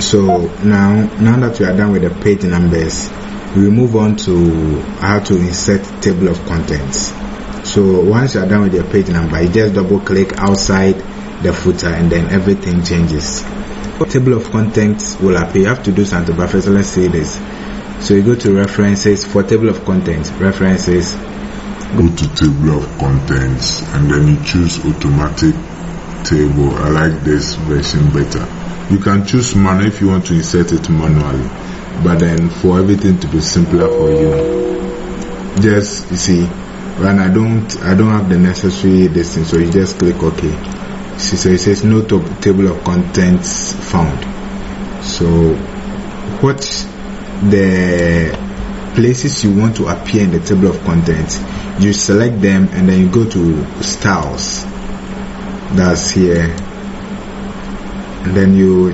So now that we are done with the page numbers, we move on to how to insert table of contents. So once you are done with your page number, you just double click outside the footer and then everything changes. Table of contents will appear. You have to do something, but first let's see this. So you go to references. For table of contents, references, go to table of contents and then you choose automatic table. I like this version better. You can choose manual if you want to insert it manually, but then for everything to be simpler for you, just, you see, when I don't have the necessary distance, so you just click OK. See, so it says no table of contents found. So what the places you want to appear in the table of contents, you select them and then you go to styles, that's here, and then you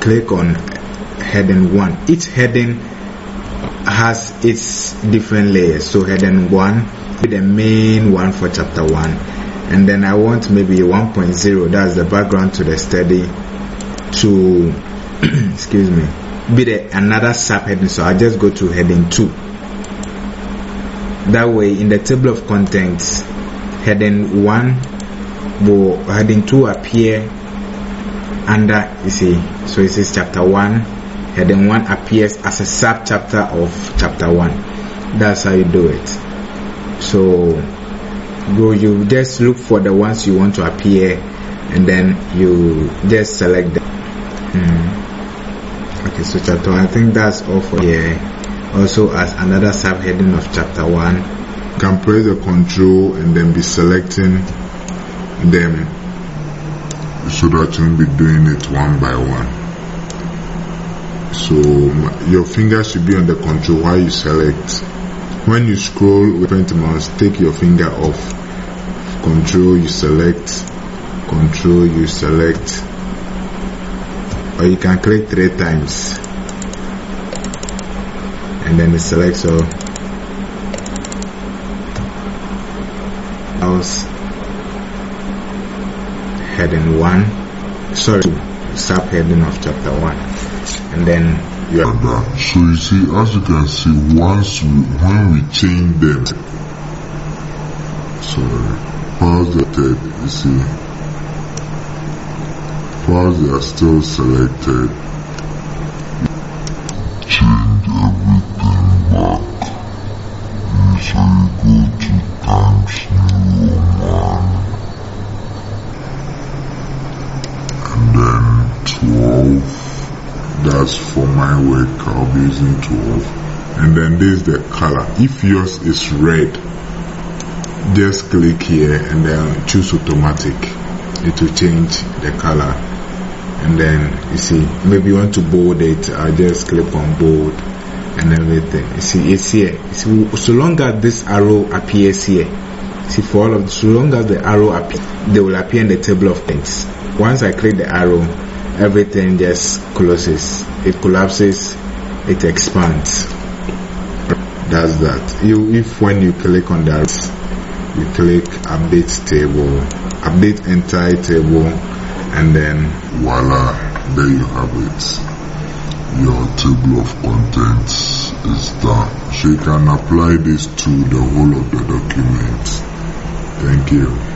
click on heading 1. Each heading has its different layers. So heading 1 is the main one for chapter 1, and then I want maybe 1.0, that's the background to the study, to excuse me, be another subheading. So I just go to heading 2. That way in the table of contents, heading 1 will, heading 2 appear under, you see, so it says chapter 1, heading 1 appears as a sub chapter of chapter 1. That's how you do it. So you just look for the ones you want to appear and then you just select them. Okay, so chapter 1, I think that's all for here. Also as another subheading of chapter 1, you can press the control and then be selecting them so that you'll be doing it one by one. So your finger should be on the control while you select. When you scroll with the mouse, take your finger off. Control, you select. Control, you select. Or you can click 3 times and then it selects all. Mouse heading 1, sorry, subheading of chapter 1, and then you are done. So you see, as you can see, when we change them, sorry, pause the tab, you see, pause, they are still selected. Change everything back. So you go to Times New Roman and then 12. That's for my work, I'll be using 12. And then this is the color. If yours is red, just click here and then choose automatic. It will change the color. And then you see, maybe you want to bold it, I'll just click on bold and everything. You see, it's here. See, so long as this arrow appears here, see, for all of, so long as the arrow appears, they will appear in the table of things. Once I click the arrow, everything just closes, it collapses, it expands. That's that. If when you click on that, you click update table, update entire table, and then voila, there you have it. Your table of contents is done. So you can apply this to the whole of the document. Thank you.